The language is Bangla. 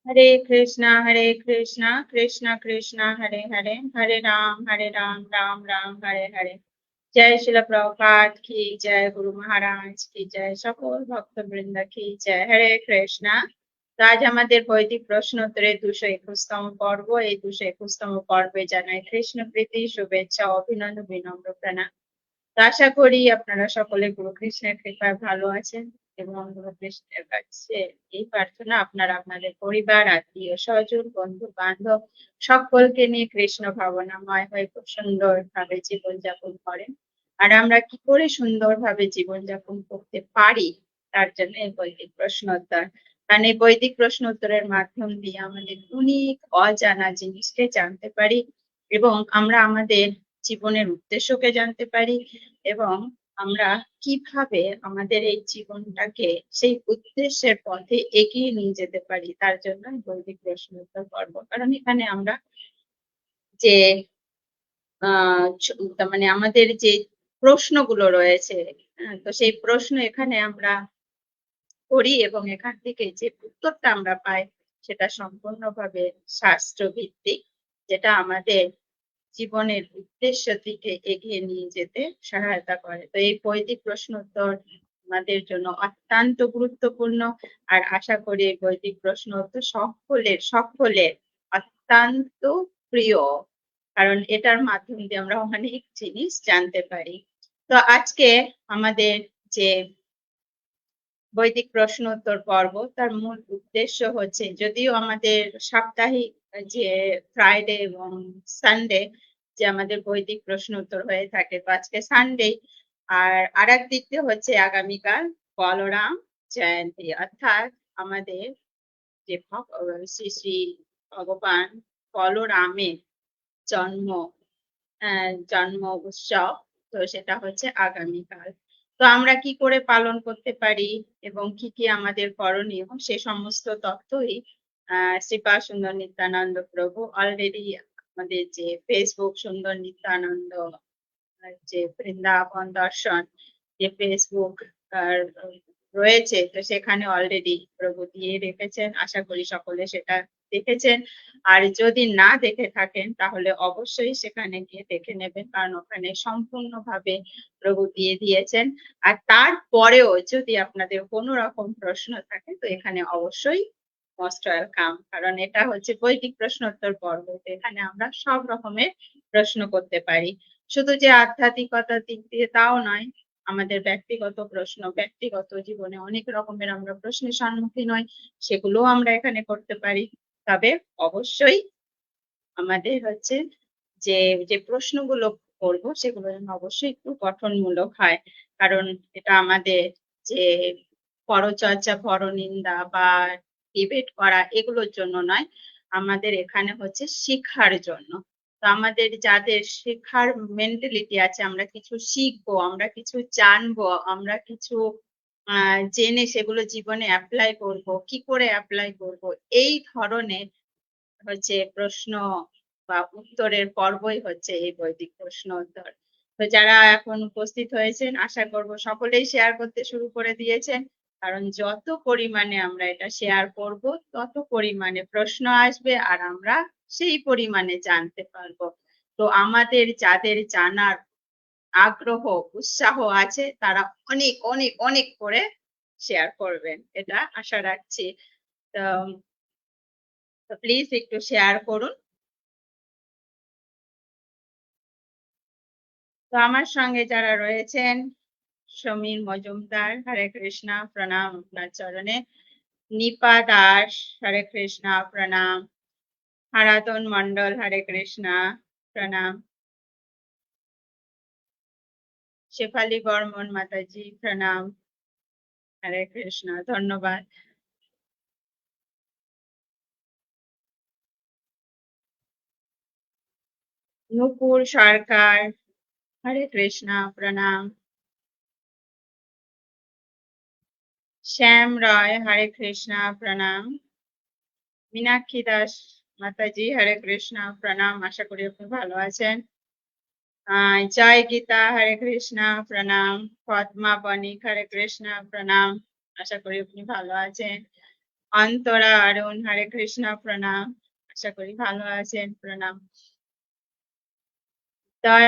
हरे कृष्णा कृष्णा कृष्णा हरे हरे हरे राम राम राम हरे हरे। जय शिल प्रभुपाद की जय, गुरु महाराज की जय, সকল ভক্তবৃন্দ কি জয়। হরে কৃষ্ণা। তো আজ আমাদের বৈদিক প্রশ্নোত্তরের 221তম পর্ব। এই 221তম পর্বে জানাই কৃষ্ণ প্রীতি, শুভেচ্ছা, অভিনন্দন, বিনম্র প্রণাম। তো আশা করি আপনারা সকলে গুরু কৃষ্ণের কৃপায় ভালো আছেন এবং গুরু কৃষ্ণের কাছে এই প্রার্থনা আপনারা আপনাদের পরিবার, আত্মীয় স্বজন, বন্ধু বান্ধব সকলকে নিয়ে কৃষ্ণ ভাবনাময় হয়ে খুব সুন্দরভাবে জীবনযাপন করেন। আর আমরা কি করে সুন্দরভাবে জীবনযাপন করতে পারি তার জন্য এই বৈদিক প্রশ্নোত্তর। কারণ এই বৈদিক প্রশ্নোত্তরের মাধ্যম দিয়ে আমাদের অনেক অজানা জিনিসকে জানতে পারি এবং আমরা আমাদের জীবনের উদ্দেশ্যকে জানতে পারি এবং আমরা কিভাবে আমাদের এই জীবনটাকে সেই উদ্দেশ্যের পথে এগিয়ে নিয়ে যেতে পারি তার জন্য বৈদিক প্রশ্নোত্তর পর্ব। কারণ এখানে আমরা যে তার মানে আমাদের যে প্রশ্নগুলো রয়েছে, তো সেই প্রশ্ন এখানে আমরা করি এবং এখান থেকে যে উত্তরটা আমরা পাই সেটা সম্পূর্ণভাবে শাস্ত্র ভিত্তিক, যেটা আমাদের জীবনের উদ্দেশ্য দিকে এগিয়ে নিয়ে যেতে সহায়তা করে। তো এই বৈদিক প্রশ্নোত্তর আমাদের জন্য অত্যন্ত গুরুত্বপূর্ণ। আর আশা করি এই বৈদিক প্রশ্নোত্তর সকলের অত্যন্ত প্রিয়, কারণ এটার মাধ্যম দিয়ে আমরা অনেক জিনিস জানতে পারি। তো আজকে আমাদের যে বৈদিক প্রশ্নোত্তর পর্ব, তার মূল উদ্দেশ্য হচ্ছে, যদিও আমাদের সাপ্তাহিক যে ফ্রাইডে এবং সানডে যে আমাদের বৈদিক প্রশ্নোত্তর হয়ে থাকে, তো আজকে সানডে। আর আরেক দিক দিয়ে হচ্ছে আগামীকাল বলরাম জয়ন্তী, অর্থাৎ আমাদের যে শ্রী শ্রী ভগবান বলরামের জন্ম জন্ম উৎসব। তো সেটা হচ্ছে আগামীকাল। তো আমরা কি করে পালন করতে পারি এবং কি কি আমাদের করণীয়, সে সমস্ত তথ্যই শ্রীপাদ সুন্দর নিত্যানন্দ প্রভু অলরেডি আমাদের যে ফেসবুক সুন্দর নিত্যানন্দ যে বৃন্দাবন দর্শন যে ফেসবুক রয়েছে, তো সেখানে অলরেডি প্রভু দিয়ে রেখেছেন। আশা করি সকলে সেটা দেখেছেন। আর যদি না দেখে থাকেন তাহলে অবশ্যই সেখানে গিয়ে দেখে নেবেন, কারণ ওখানে সম্পূর্ণভাবে প্রভু দিয়ে দিয়েছেন। আর তারপরেও যদি আপনাদের কোনো রকম প্রশ্ন থাকে তো এখানে অবশ্যই মোস্ট ওয়েলকাম, কারণ এটা হচ্ছে বৈদিক প্রশ্নোত্তর পর্ব। এখানে আমরা সব রকমের প্রশ্ন করতে পারি, শুধু যে আধ্যাত্মিকতার দিক দিয়ে তাও নয়, আমাদের ব্যক্তিগত প্রশ্ন, ব্যক্তিগত জীবনে অনেক রকমের আমরা প্রশ্নের সম্মুখীন হই, সেগুলোও আমরা এখানে করতে পারি। তবে অবশ্যই আমাদের হচ্ছে যে যে প্রশ্নগুলো করবো সেগুলো যেন অবশ্যই একটু গঠনমূলক হয়, কারণ এটা আমাদের যে পরচর্চা, পরনিন্দা বা ডিবেট করা এগুলোর জন্য নয়, আমাদের এখানে হচ্ছে শেখার জন্য। তো আমাদের যাদের শেখার মেন্টালিটি আছে, আমরা কিছু শিখবো, আমরা কিছু জানবো, আমরা কিছু জেনে সেগুলো জীবনে অ্যাপ্লাই করব, কি করে অ্যাপ্লাই করব, এই ধরনের হচ্ছে প্রশ্ন বা উত্তরের পর্বই হচ্ছে এই বৈদিক প্রশ্ন উত্তর। তো যারা এখন উপস্থিত হয়েছেন, আশা করব সকলেই শেয়ার করতে শুরু করে দিয়েছেন, কারণ যত পরিমাণে আমরা এটা শেয়ার করব তত পরিমাণে প্রশ্ন আসবে আর আমরা সেই পরিমাণে জানতে পারবো। তো আমাদের যাদের জানার আগ্রহ, উৎসাহ আছে, তারা অনেক অনেক অনেক করে শেয়ার করবেন, এটা আশা রাখছি। তো প্লিজ একটু শেয়ার করুন। তো আমার সঙ্গে যারা রয়েছেন, সমীর মজুমদার, হরে কৃষ্ণা, প্রণাম আপনার চরণে। নিপা দাস, হরে কৃষ্ণা, প্রণাম। হারাতন মন্ডল, হরে কৃষ্ণা, প্রণাম। শেফালি বর্মন মাতাজি, প্রণাম, হরে কৃষ্ণা, ধন্যবাদ। নুপুর সরকার, হরে কৃষ্ণা, প্রণাম। শ্যাম রায়, হরে কৃষ্ণা, প্রণাম। মীনাক্ষী দাস মাতাজি, হরে কৃষ্ণা, প্রণাম। আশা করি আপনি ভালো আছেন। জয় গীতা, হরে কৃষ্ণা, প্রণাম। পদ্মা বণিক, হরে কৃষ্ণা, প্রণাম। আশা করি আপনি ভালো আছেন। অন্তরা অরুণ, হরে কৃষ্ণ, প্রণাম। আশা করি ভালো আছেন, প্রণাম।